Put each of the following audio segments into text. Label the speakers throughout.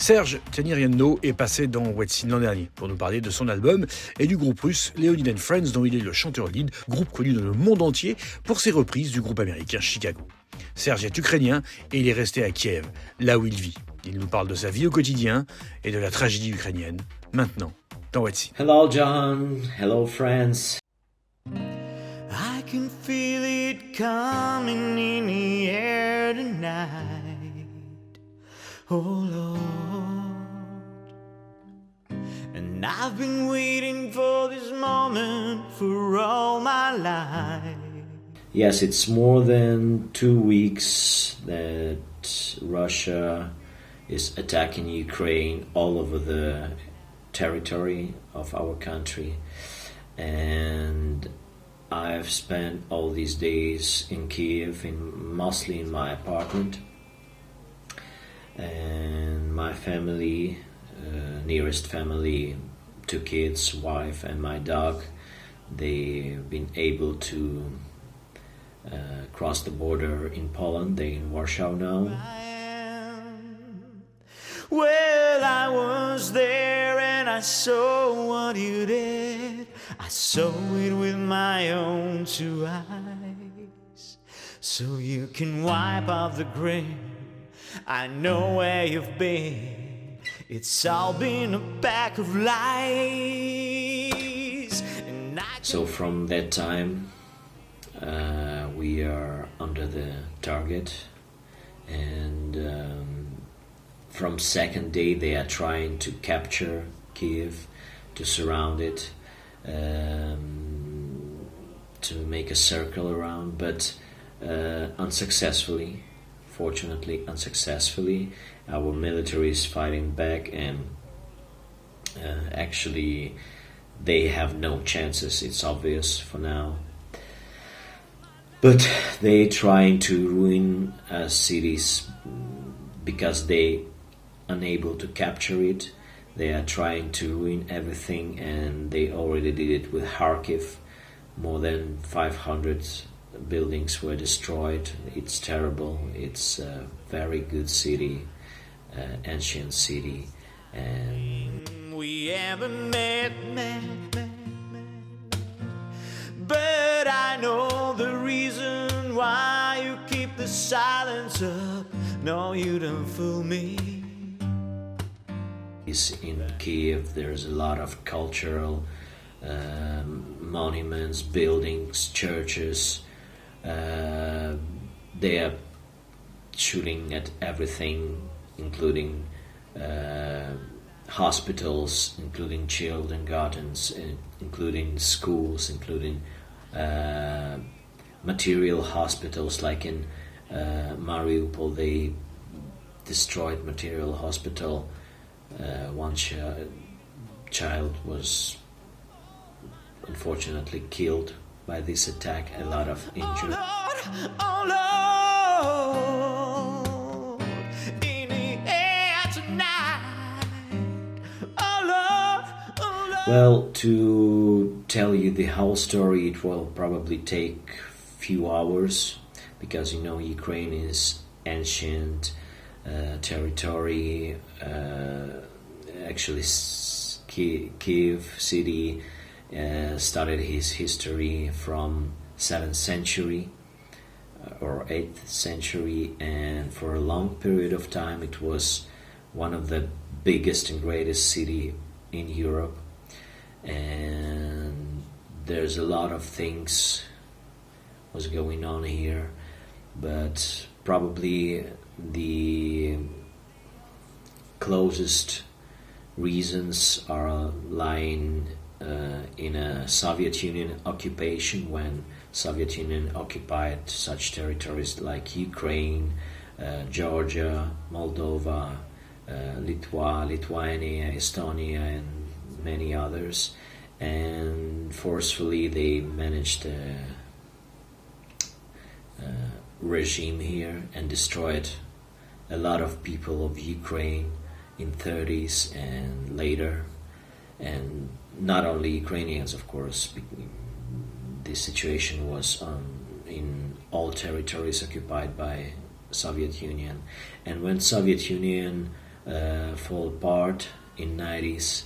Speaker 1: Serge Tiagnyriadno est passé dans What's In l'an dernier pour nous parler de son album et du groupe russe Leonid Friends dont il est le chanteur lead, groupe connu dans le monde entier pour ses reprises du groupe américain Chicago. Serge est ukrainien et il est resté à Kyiv, là où il vit. Il nous parle de sa vie au quotidien et de la tragédie ukrainienne, maintenant, dans What's In.
Speaker 2: Hello John, hello friends.
Speaker 3: I can feel it coming in the air tonight, oh Lord. And I've been waiting for this moment for all my life.
Speaker 2: Yes, it's more than 2 weeks that Russia is attacking Ukraine all over the territory of our country. And I've spent all these days in Kyiv, mostly in my apartment. And my family, nearest family, 2 kids, wife and my dog, they've been able to cross the border in Poland. They're in Warsaw now.
Speaker 3: Well, I was there and I saw what you did. I saw it with my own 2 eyes. So you can wipe off the grin. I know where you've been. It's all been a pack of lies.
Speaker 2: So from that time, we are under the target, and from second day they are trying to capture Kyiv, to surround it, to make a circle around, but unsuccessfully. Fortunately, unsuccessfully. Our military is fighting back, and actually they have no chances, it's obvious for now. But they trying to ruin cities because they unable to capture it. They are trying to ruin everything, and they already did it with Kharkiv. More than 500 buildings were destroyed. It's terrible. It's a very good city, ancient city. And
Speaker 3: we haven't met, but I know the reason why you keep the silence up. No, you don't fool me.
Speaker 2: In Kyiv, there's a lot of cultural monuments, buildings, churches. They are shooting at everything, including hospitals, including children gardens, including schools, including material hospitals. Like in Mariupol, they destroyed material hospital. One child was unfortunately killed by this attack. A lot of injured.
Speaker 3: Oh Lord, in the air tonight. Oh Lord, oh Lord.
Speaker 2: Well, to tell you the whole story, it will probably take few hours, because Ukraine is ancient territory. Actually, Kyiv city started his history from 7th century or 8th century, and for a long period of time it was one of the biggest and greatest city in Europe. And there's a lot of things was going on here, but probably the closest reasons are lying in a Soviet Union occupation, when Soviet Union occupied such territories like Ukraine, Georgia, Moldova, Lithuania, Estonia, and many others, and forcefully they managed a regime here and destroyed a lot of people of Ukraine in 30s and later, and not only Ukrainians, of course. This situation was in all territories occupied by Soviet Union. And when Soviet Union fall apart in 90s.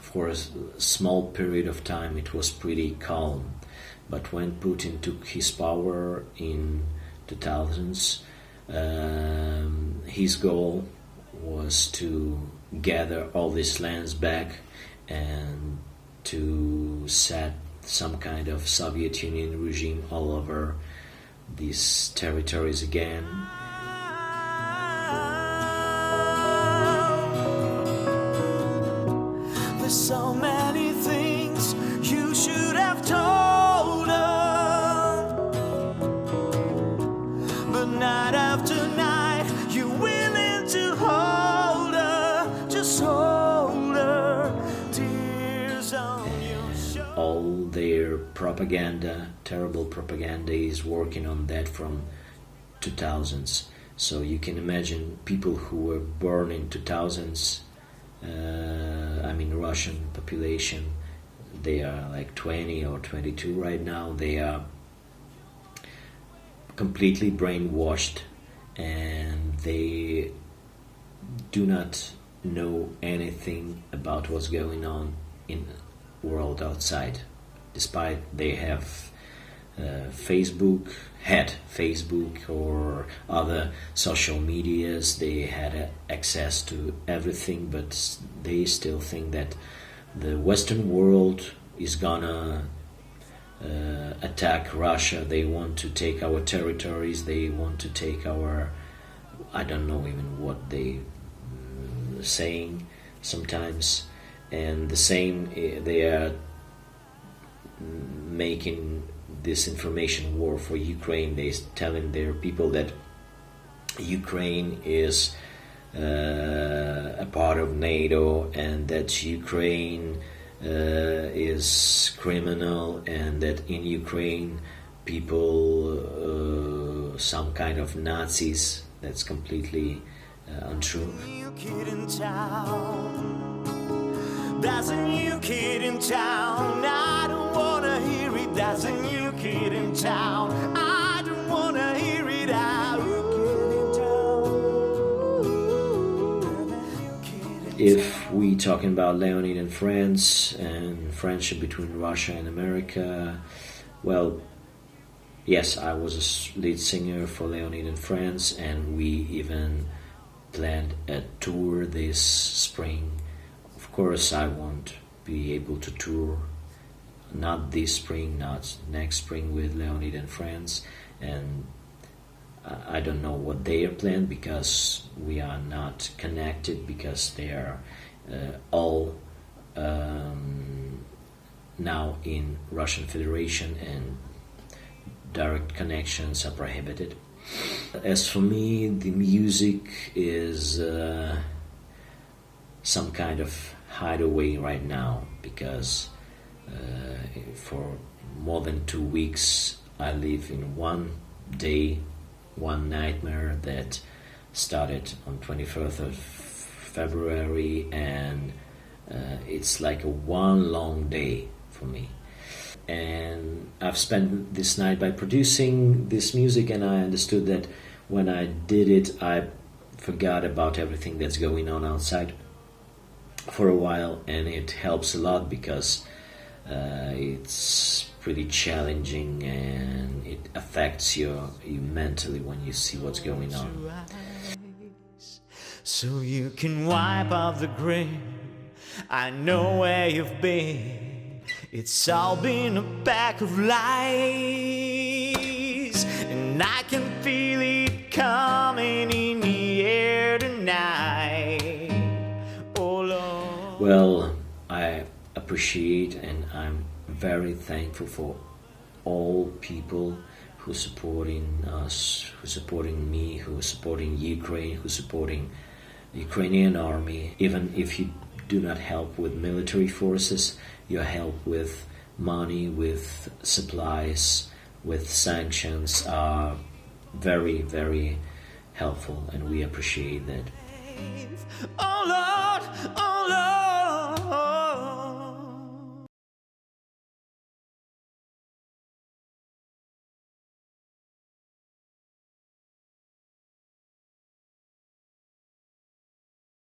Speaker 2: For a small period of time it was pretty calm, but when Putin took his power in 2000s, his goal was to gather all these lands back and to set some kind of Soviet Union regime all over these territories again.
Speaker 3: There's so many things you should have told her, but night after night you're willing to hold her, just hold her, tears on your shoulder.
Speaker 2: All their propaganda, terrible propaganda, is working on that from 2000s. So you can imagine people who were born in 2000s, Russian population, they are like 20 or 22 right now. They are completely brainwashed and they do not know anything about what's going on in the world outside. Despite they have had Facebook or other social medias, they had access to everything, but they still think that the Western world is gonna attack Russia. They want to take our territories, they want to take our, I don't know even what they saying sometimes, and the same, they are making this information war for Ukraine. They telling their people that Ukraine is a part of NATO and that Ukraine is criminal and that in Ukraine people some kind of Nazis. That's completely untrue.
Speaker 3: New kid in town. There's a new kid in town. I don't wanna hear it. There's a new kid in town. I don't wanna hear it.
Speaker 2: If we talking about Leonid Friends and friendship between Russia and America, well, yes, I was a lead singer for Leonid Friends, and we even planned a tour this spring. Of course, I won't be able to tour, not this spring, not next spring with Leonid and Friends, and I don't know what they are planned because we are not connected, because they are all now in Russian Federation and direct connections are prohibited. As for me, the music is some kind of hideaway right now, because for more than 2 weeks I live in one day, one nightmare that started on 21st of February, and it's like a one long day for me. And I've spent this night by producing this music, and I understood that when I did it, I forgot about everything that's going on outside for a while, and it helps a lot because it's pretty challenging and it affects you mentally when you see what's going on.
Speaker 3: So you can wipe off the grin. I know where you've been. It's all been a pack of lies, and I can feel it coming in the air tonight. Oh Lord.
Speaker 2: Well, I appreciate and I'm very thankful for all people who are supporting us, who are supporting me, who are supporting Ukraine, who are supporting the Ukrainian army. Even if you do not help with military forces, you help with money, with supplies, with sanctions are very, very helpful, and we appreciate that.
Speaker 3: Oh Lord,